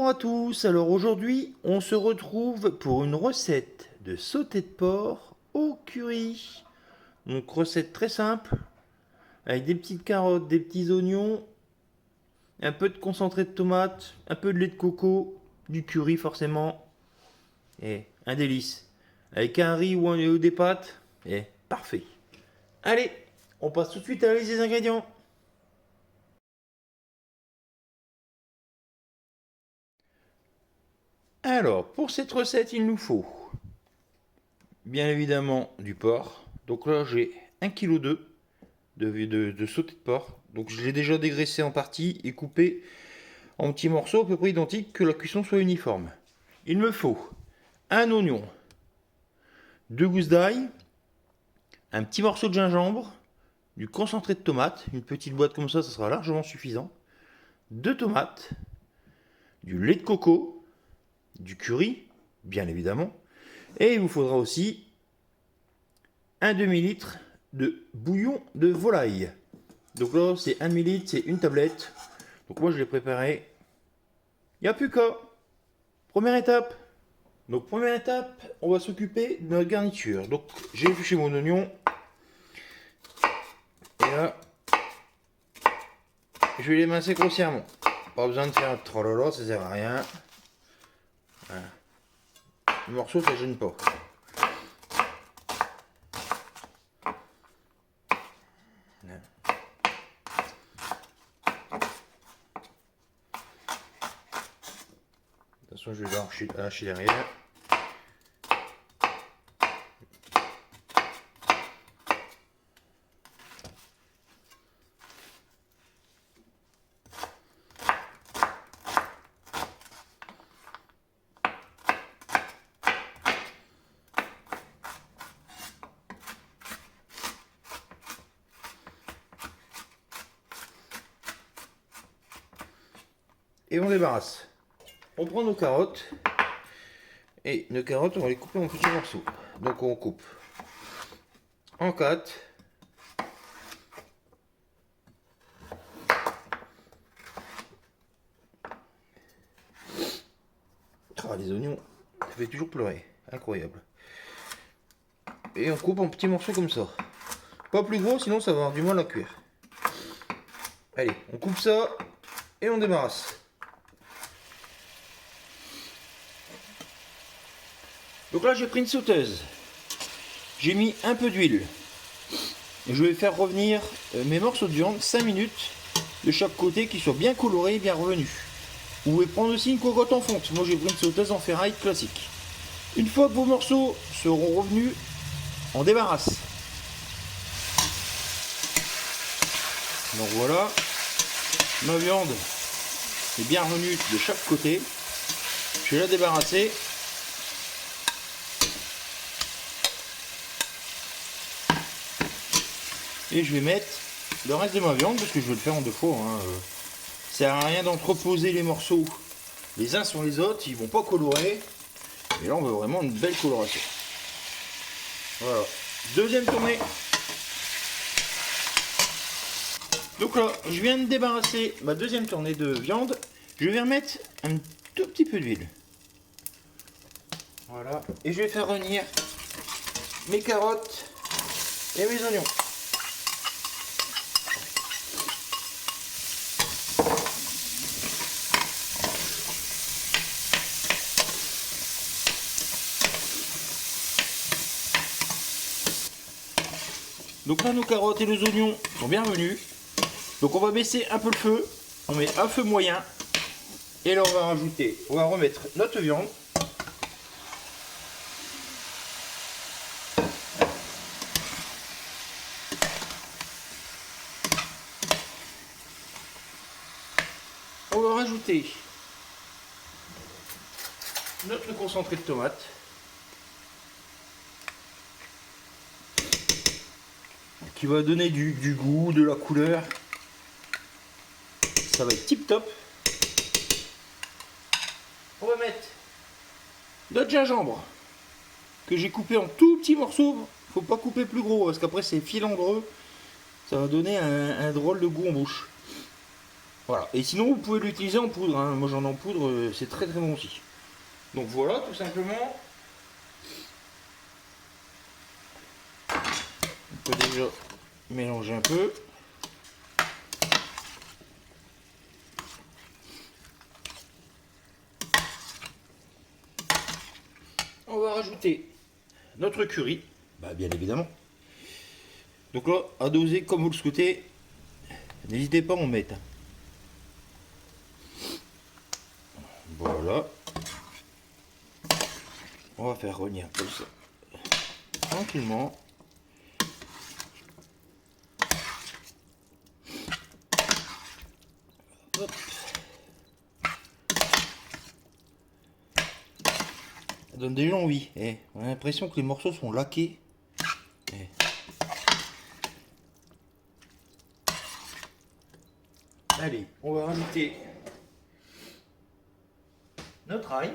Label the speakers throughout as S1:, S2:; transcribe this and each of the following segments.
S1: Bonjour à tous, alors aujourd'hui on se retrouve pour une recette de sauté de porc au curry. Donc recette très simple, avec des petites carottes, des petits oignons, un peu de concentré de tomate, un peu de lait de coco, du curry forcément, et un délice. Avec un riz ou des pâtes, et parfait. Allez, on passe tout de suite à la liste des ingrédients. Alors, pour cette recette, il nous faut bien évidemment du porc. Donc là, j'ai 1,2 kg de sauté de porc. Donc je l'ai déjà dégraissé en partie et coupé en petits morceaux à peu près identiques, que la cuisson soit uniforme. Il me faut un oignon, 2 gousses d'ail, un petit morceau de gingembre, du concentré de tomate, une petite boîte comme ça sera largement suffisant, 2 tomates, du lait de coco, du curry, bien évidemment, et il vous faudra aussi un demi-litre de bouillon de volaille. Donc là, c'est 1 ml, c'est une tablette. Donc moi, je l'ai préparé. Il n'y a plus qu'à. Première étape. Donc première étape, on va s'occuper de notre garniture. Donc j'ai épluché mon oignon. Et là, je vais l'émincer grossièrement. Pas besoin de faire un trololo, ça sert à rien. Voilà. Le morceau, ça gêne pas. De toute façon, je vais l'arracher derrière. Et on débarrasse. On prend nos carottes. Et nos carottes, on va les couper en petits morceaux. Donc on coupe en 4. Ah, les oignons, ça fait toujours pleurer. Incroyable. Et on coupe en petits morceaux comme ça. Pas plus gros, sinon ça va avoir du mal à cuire. Allez, on coupe ça et on débarrasse. Donc là, j'ai pris une sauteuse. J'ai mis un peu d'huile. Je vais faire revenir mes morceaux de viande 5 minutes de chaque côté, qui soient bien colorés et bien revenus. Vous pouvez prendre aussi une cocotte en fonte. Moi, j'ai pris une sauteuse en ferraille classique. Une fois que vos morceaux seront revenus, on débarrasse. Donc voilà, ma viande est bien revenue de chaque côté. Je vais la débarrasser. Et je vais mettre le reste de ma viande, parce que je vais le faire en 2 fois. Ça sert à rien d'entreposer les morceaux les uns sur les autres, ils vont pas colorer. Et là, on veut vraiment une belle coloration. Voilà. Deuxième tournée. Donc là, je viens de débarrasser ma deuxième tournée de viande. Je vais remettre un tout petit peu d'huile. Voilà. Et je vais faire revenir mes carottes et mes oignons. Donc là, nos carottes et nos oignons sont bien revenus. Donc on va baisser un peu le feu. On met un feu moyen. Et là, on va remettre notre viande. On va rajouter notre concentré de tomate. Qui va donner du goût, de la couleur. Ça va être tip top. On va mettre notre gingembre que j'ai coupé en tout petits morceaux. Faut pas couper plus gros parce qu'après c'est filandreux. Ça va donner un drôle de goût en bouche. Voilà. Et sinon, vous pouvez l'utiliser en poudre, hein. Moi, j'en ai en poudre, c'est très très bon aussi. Donc voilà, tout simplement. On peut déjà mélanger un peu. On va rajouter notre curry, bah, bien évidemment. Donc là, à doser comme vous le souhaitez. N'hésitez pas à en mettre. Voilà. On va faire rogner un peu ça. Tranquillement. Hop. Ça donne déjà envie. On a l'impression que les morceaux sont laqués. Allez, on va rajouter notre ail.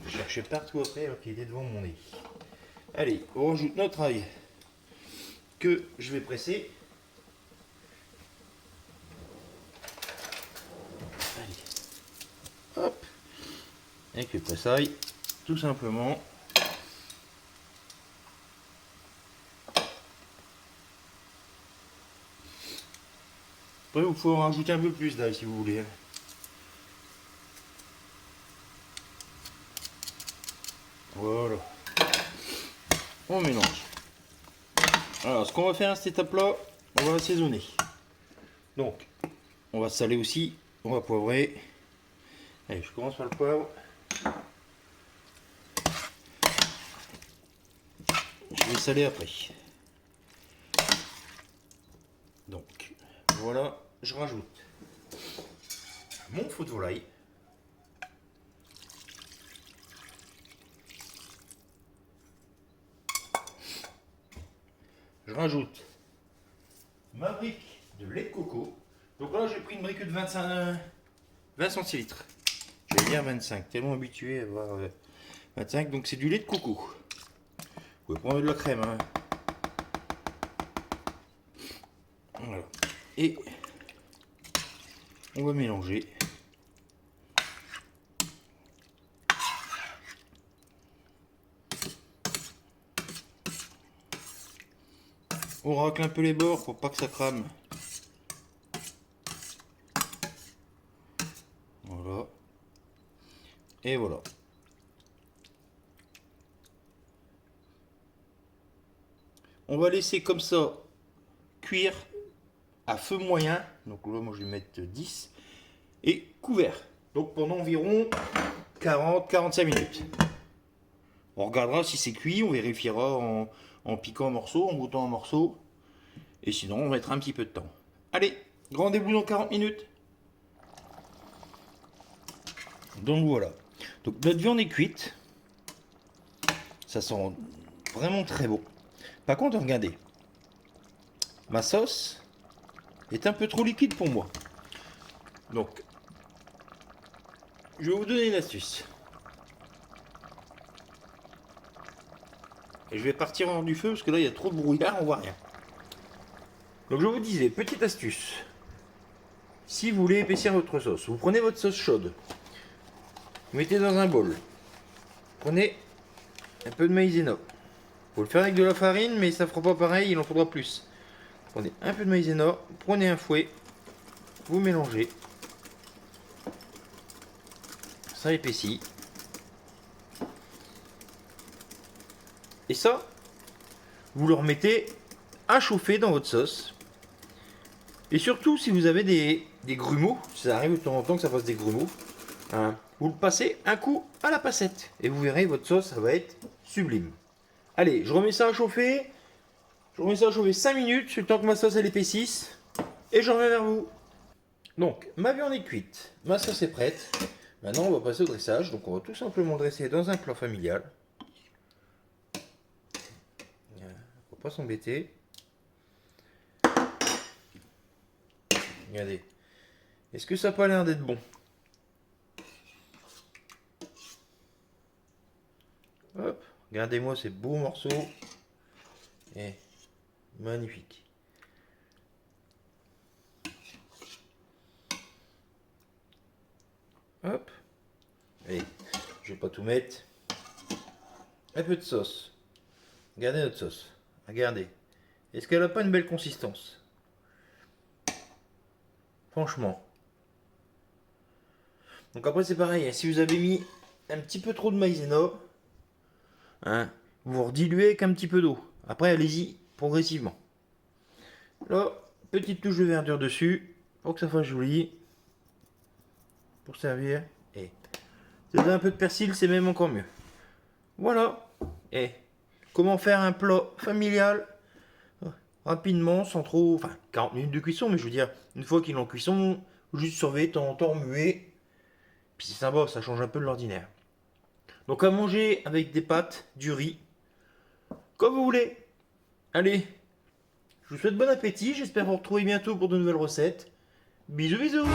S1: Je cherchais partout après alors qu'il était devant mon nez. Allez, on rajoute notre ail que je vais presser. Allez. Hop. Avec le presse-ail, tout simplement. Après, vous pouvez en rajouter un peu plus d'ail si vous voulez. Voilà. On mélange. Alors, ce qu'on va faire à cette étape-là, on va assaisonner. Donc, on va saler aussi, on va poivrer. Allez, je commence par le poivre. Je vais saler après. Donc, voilà, je rajoute mon faux de volaille. Je rajoute ma brique de lait de coco. Donc là, j'ai pris une brique de 20 centilitres. Je vais dire 25, tellement habitué à avoir 25. Donc c'est du lait de coco. Vous pouvez prendre de la crème. Hein. Voilà. Et on va mélanger. On racle un peu les bords pour pas que ça crame. Voilà. Et voilà. On va laisser comme ça cuire à feu moyen. Donc là, moi je vais mettre 10. Et couvert. Donc pendant environ 40-45 minutes. On regardera si c'est cuit, on vérifiera en piquant un morceau, en goûtant un morceau. Et sinon, on mettra un petit peu de temps. Allez, rendez-vous dans 40 minutes. Donc voilà. Donc notre viande est cuite. Ça sent vraiment très bon. Par contre, regardez. Ma sauce est un peu trop liquide pour moi. Donc, je vais vous donner une astuce. Et je vais partir hors du feu parce que là, il y a trop de brouillard, on voit rien. Donc je vous disais, petite astuce. Si vous voulez épaissir votre sauce, vous prenez votre sauce chaude. Vous mettez dans un bol. Prenez un peu de maïzena. Faut le faire avec de la farine, mais ça ne fera pas pareil, il en faudra plus. Prenez un peu de maïzena, prenez un fouet, vous mélangez. Ça épaissit. Et ça, vous le remettez à chauffer dans votre sauce. Et surtout, si vous avez des grumeaux, ça arrive de temps en temps que ça fasse des grumeaux, hein, vous le passez un coup à la passette. Et vous verrez, votre sauce, ça va être sublime. Allez, je remets ça à chauffer. Je remets ça à chauffer 5 minutes, le temps que ma sauce elle épaississe. Et je reviens vers vous. Donc, ma viande est cuite. Ma sauce est prête. Maintenant, on va passer au dressage. Donc, on va tout simplement le dresser dans un plat familial. Faut pas s'embêter. Regardez. Est-ce que ça n'a pas l'air d'être bon? Hop. Regardez-moi ces beaux morceaux. Et magnifique. Hop. Allez, je vais pas tout mettre. Un peu de sauce. Regardez notre sauce. Regardez. Est-ce qu'elle a pas une belle consistance? Franchement. Donc après c'est pareil, hein, si vous avez mis un petit peu trop de maïzena, hein, vous rediluez avec un petit peu d'eau. Après allez-y progressivement. Là, petite touche de verdure dessus, pour que ça fasse joli. Pour servir. Et si vous avez un peu de persil, c'est même encore mieux. Voilà. Et comment faire un plat familial rapidement, sans trop... Enfin, 40 minutes de cuisson, mais je veux dire, une fois qu'il est en cuisson, juste surveiller de temps en temps, muer. Puis c'est sympa, ça change un peu de l'ordinaire. Donc à manger avec des pâtes, du riz, comme vous voulez. Allez, je vous souhaite bon appétit, j'espère vous retrouver bientôt pour de nouvelles recettes. Bisous bisous.